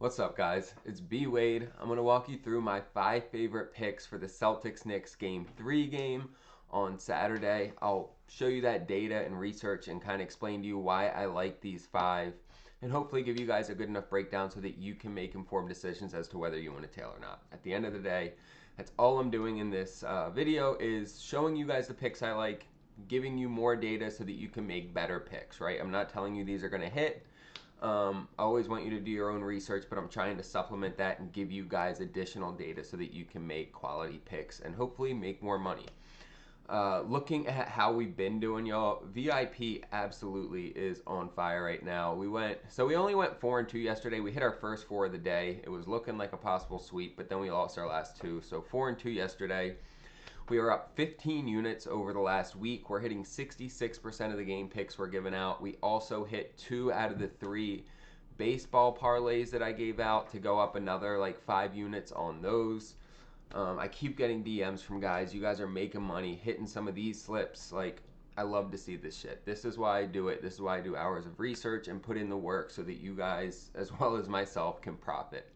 What's up, guys? It's BWADE. I'm going to walk you through my 5 favorite picks for the Celtics Knicks Game 3 game on Saturday. I'll show you that data and research and kind of explain to you why I like these 5 and hopefully give you guys a good enough breakdown so that you can make informed decisions as to whether you want to tail or not. At the end of the day, that's all I'm doing in this video is showing you guys the picks I like, giving you more data so that you can make better picks, right? I'm not telling you these are going to hit. I always want you to do your own research, but I'm trying to supplement that and give you guys additional data so that you can make quality picks and hopefully make more money. Looking at how we've been doing, y'all, VIP absolutely is on fire right now. We only went 4-2 yesterday. We hit our first 4 of the day. It was looking like a possible sweep, but then we lost our last 2. So 4-2 yesterday. We are up 15 units over the last week. We're hitting 66% of the game picks we're giving out. We also hit 2 out of the 3 baseball parlays that I gave out to go up another like 5 units on those. I keep getting DMs from guys. You guys are making money, hitting some of these slips. Like, I love to see this shit. This is why I do it. This is why I do hours of research and put in the work so that you guys, as well as myself, can profit.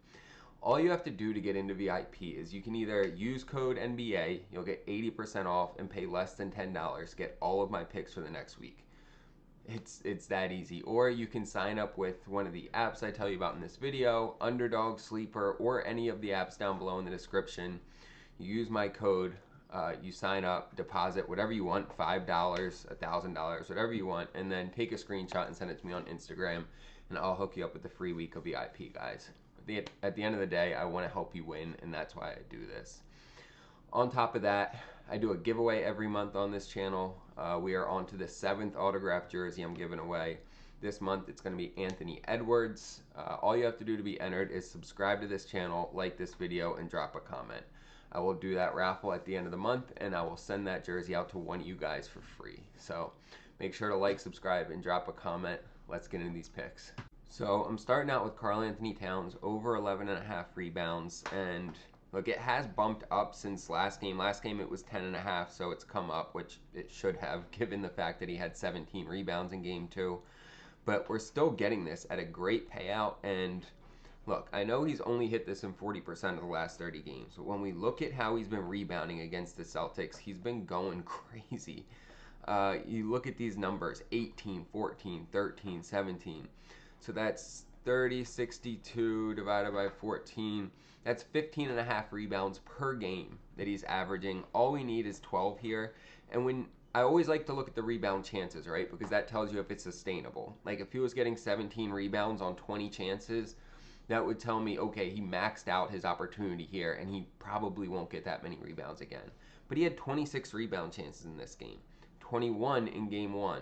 All you have to do to get into VIP is you can either use code NBA, you'll get 80% off and pay less than $10, get all of my picks for the next week. It's that easy. Or you can sign up with one of the apps I tell you about in this video, Underdog, Sleeper, or any of the apps down below in the description. You use my code, you sign up, deposit whatever you want, $5, $1,000, whatever you want, and then take a screenshot and send it to me on Instagram, and I'll hook you up with a free week of VIP, guys. At the end of the day, I want to help you win, and that's why I do this. On top of that, I do a giveaway every month on this channel. We are on to the 7th autographed jersey I'm giving away. This month, it's going to be Anthony Edwards. All you have to do to be entered is subscribe to this channel, like this video, and drop a comment. I will do that raffle at the end of the month, and I will send that jersey out to one of you guys for free. So make sure to like, subscribe, and drop a comment. Let's get into these picks. So I'm starting out with Karl-Anthony Towns, over 11.5 rebounds, and look, it has bumped up since last game. Last game it was 10.5, so it's come up, which it should have, given the fact that he had 17 rebounds in game 2. But we're still getting this at a great payout, and look, I know he's only hit this in 40% of the last 30 games, but when we look at how he's been rebounding against the Celtics, he's been going crazy. You look at these numbers, 18, 14, 13, 17. So that's 30, 62 divided by 14. That's 15.5 rebounds per game that he's averaging. All we need is 12 here. And when I always like to look at the rebound chances, right? Because that tells you if it's sustainable. Like if he was getting 17 rebounds on 20 chances, that would tell me, okay, he maxed out his opportunity here and he probably won't get that many rebounds again. But he had 26 rebound chances in this game, 21 in game 1.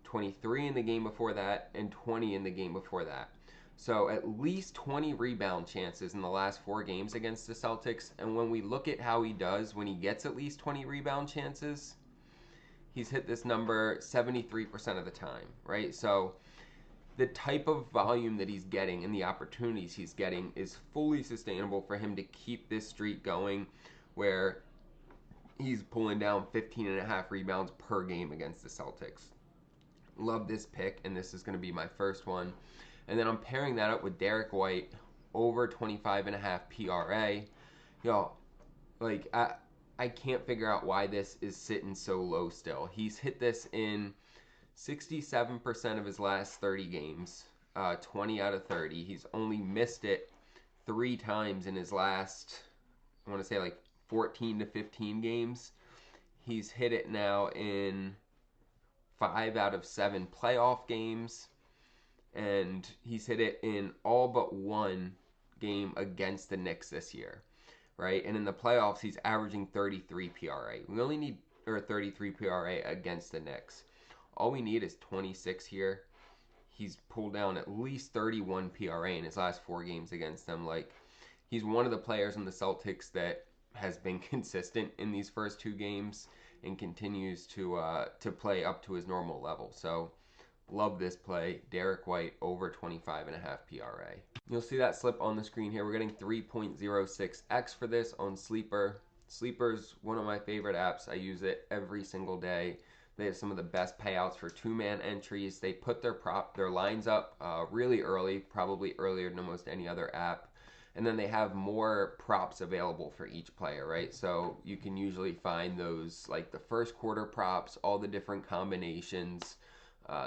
23 in the game before that, and 20 in the game before that. So at least 20 rebound chances in the last 4 games against the Celtics. And when we look at how he does when he gets at least 20 rebound chances, he's hit this number 73% of the time, right? So the type of volume that he's getting and the opportunities he's getting is fully sustainable for him to keep this streak going where he's pulling down 15.5 rebounds per game against the Celtics. Love this pick, and this is going to be my first one. And then I'm pairing that up with Derek White, over 25.5 PRA. Yo, like, I can't figure out why this is sitting so low still. He's hit this in 67% of his last 30 games, 20 out of 30. He's only missed it 3 times in his last, I want to say like 14 to 15 games. He's hit it now in 5 out of 7 playoff games, and he's hit it in all but 1 game against the Knicks this year, right? And in the playoffs, he's averaging 33 PRA. We only need 33 PRA against the Knicks. All we need is 26 here. He's pulled down at least 31 PRA in his last 4 games against them. Like, he's one of the players in the Celtics that has been consistent in these first 2 games and continues to play up to his normal level. So love this play. Derek White, over 25.5 PRA. You'll see that slip on the screen here. We're getting 3.06x for this on Sleeper. Sleeper's one of my favorite apps. I use it every single day. They have some of the best payouts for two-man entries. They put their lines up really early, probably earlier than almost any other app. And then they have more props available for each player, right? So you can usually find those, like the first quarter props, all the different combinations,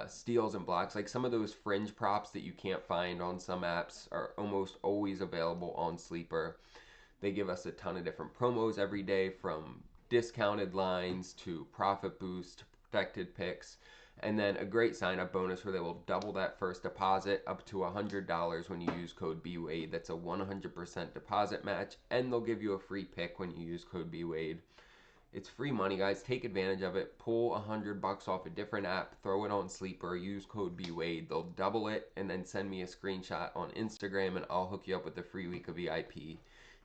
steals and blocks. Like some of those fringe props that you can't find on some apps are almost always available on Sleeper. They give us a ton of different promos every day, from discounted lines to profit boost to protected picks. And then a great sign-up bonus where they will double that first deposit up to $100 when you use code BWADE. That's a 100% deposit match, and they'll give you a free pick when you use code BWADE. It's free money, guys. Take advantage of it. Pull $100 off a different app, throw it on Sleeper, use code BWADE. They'll double it, and then send me a screenshot on Instagram, and I'll hook you up with a free week of VIP.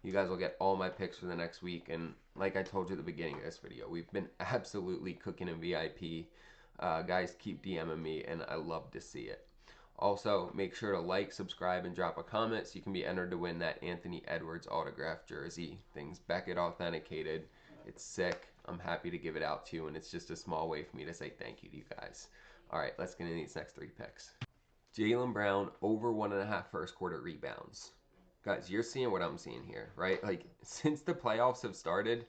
You guys will get all my picks for the next week, and like I told you at the beginning of this video, we've been absolutely cooking in VIP. Guys, keep DMing me, and I love to see it. Also, make sure to like, subscribe, and drop a comment so you can be entered to win that Anthony Edwards autographed jersey. Things Beckett authenticated. It's sick. I'm happy to give it out to you, and it's just a small way for me to say thank you to you guys. All right, let's get into these next three picks. Jaylen Brown, over 1.5 first quarter rebounds. Guys, you're seeing what I'm seeing here, right? Like, since the playoffs have started,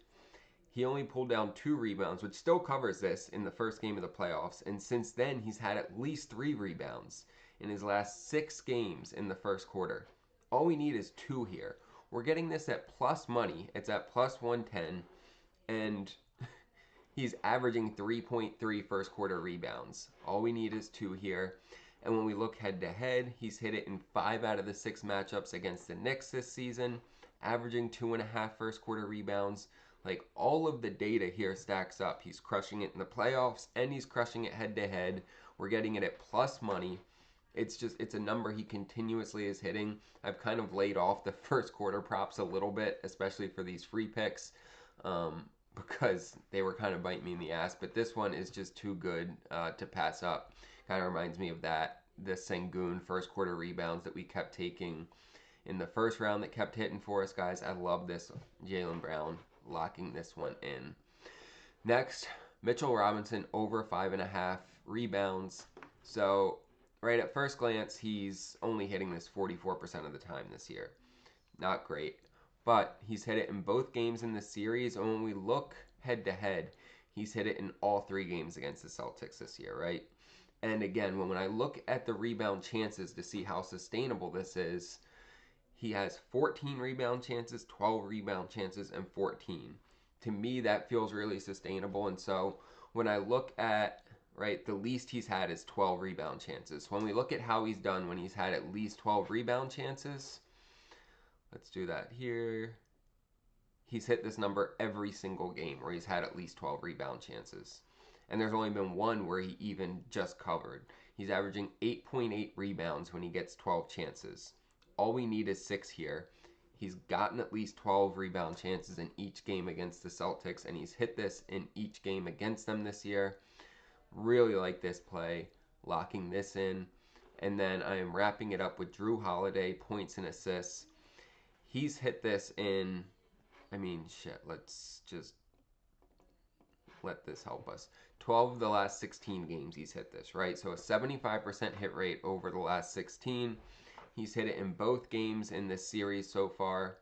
he only pulled down 2 rebounds, which still covers this in the first game of the playoffs. And since then, he's had at least 3 rebounds in his last 6 games in the first quarter. All we need is 2 here. We're getting this at plus money. It's at plus 110. And he's averaging 3.3 first quarter rebounds. All we need is 2 here. And when we look head to head, he's hit it in 5 out of the 6 matchups against the Knicks this season, averaging 2.5 first quarter rebounds. Like, all of the data here stacks up. He's crushing it in the playoffs, and he's crushing it head to head. We're getting it at plus money. It's a number he continuously is hitting. I've kind of laid off the first quarter props a little bit, especially for these free picks, because they were kind of biting me in the ass. But this one is just too good to pass up. Kind of reminds me of the Sengun first quarter rebounds that we kept taking in the first round that kept hitting for us, guys. I love this Jaylen Brown, locking this one in. Next, Mitchell Robinson, over 5.5 rebounds. So right at first glance, he's only hitting this 44% of the time this year. Not great, but he's hit it in both games in the series, and when we look head to head, he's hit it in all 3 games against the Celtics this year, right? And again, when I look at the rebound chances to see how sustainable this is, he has 14 rebound chances, 12 rebound chances, and 14. To me, that feels really sustainable. And so when I look at, right, the least he's had is 12 rebound chances. When we look at how he's done when he's had at least 12 rebound chances, let's do that here. He's hit this number every single game where he's had at least 12 rebound chances. And there's only been one where he even just covered. He's averaging 8.8 rebounds when he gets 12 chances. All we need is 6 here. He's gotten at least 12 rebound chances in each game against the Celtics, and he's hit this in each game against them this year. Really like this play, locking this in. And then I am wrapping it up with Jrue Holiday, points and assists. He's hit this in, let's just let this help us. 12 of the last 16 games he's hit this, right? So a 75% hit rate over the last 16. He's hit it in both games in this series so far.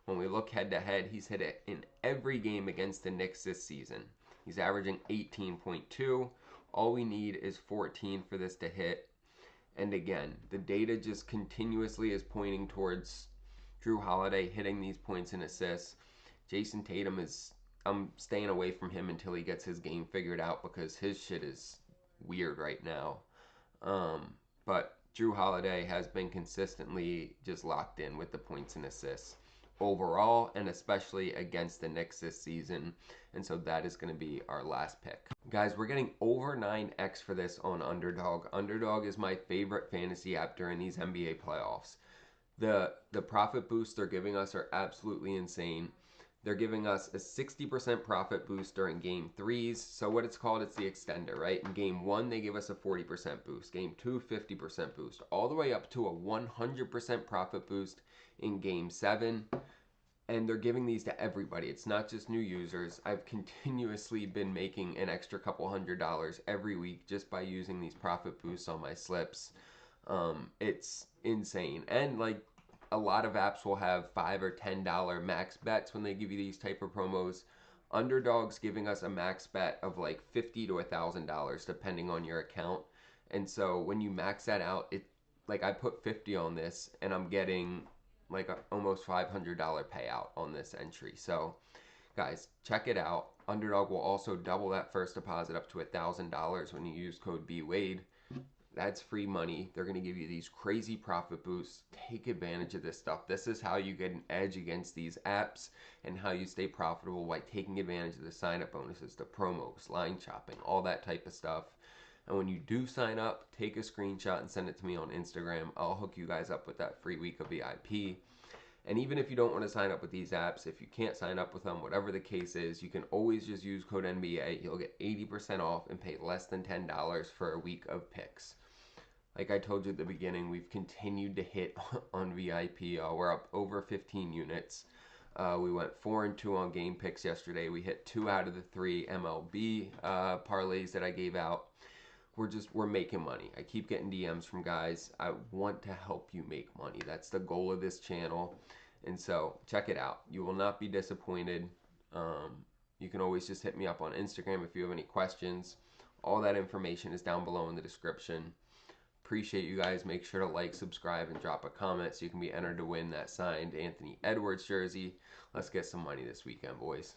When we look head to head, he's hit it in every game against the Knicks this season. He's averaging 18.2. All we need is 14 for this to hit. And again, the data just continuously is pointing towards Jrue Holiday hitting these points and assists. Jason Tatum I'm staying away from him until he gets his game figured out, because his shit is weird right now. But Jrue Holiday has been consistently just locked in with the points and assists overall, and especially against the Knicks this season. And so that is going to be our last pick. Guys, we're getting over 9x for this on Underdog. Underdog is my favorite fantasy app during these NBA playoffs. The profit boosts they're giving us are absolutely insane. They're giving us a 60% profit boost during game 3s. So what it's called, it's the extender, right? In game 1, they give us a 40% boost. Game 2, 50% boost. All the way up to a 100% profit boost in game 7. and they're giving these to everybody. It's not just new users. I've continuously been making an extra couple $100 every week just by using these profit boosts on my slips. It's insane. And like a lot of apps will have $5 or $10 max bets when they give you these type of promos. Underdog's giving us a max bet of like $50 to $1,000 depending on your account. And so when you max that out, it like I put 50 on this and I'm getting like a almost $500 payout on this entry. So guys, check it out. Underdog will also double that first deposit up to $1,000 when you use code BWADE. That's free money. They're going to give you these crazy profit boosts. Take advantage of this stuff. This is how you get an edge against these apps and how you stay profitable by taking advantage of the sign-up bonuses, the promos, line shopping, all that type of stuff. And when you do sign up, take a screenshot and send it to me on Instagram. I'll hook you guys up with that free week of VIP. And even if you don't want to sign up with these apps, if you can't sign up with them, whatever the case is, you can always just use code NBA. You'll get 80% off and pay less than $10 for a week of picks. Like I told you at the beginning, we've continued to hit on VIP. We're up over 15 units. We went 4-2 on game picks yesterday. We hit 2 out of the 3 MLB parlays that I gave out. We're making money. I keep getting DMs from guys. I want to help you make money. That's the goal of this channel. And so check it out. You will not be disappointed. You can always just hit me up on Instagram if you have any questions. All that information is down below in the description. Appreciate you guys. Make sure to like, subscribe, and drop a comment so you can be entered to win that signed Anthony Edwards jersey. Let's get some money this weekend, boys.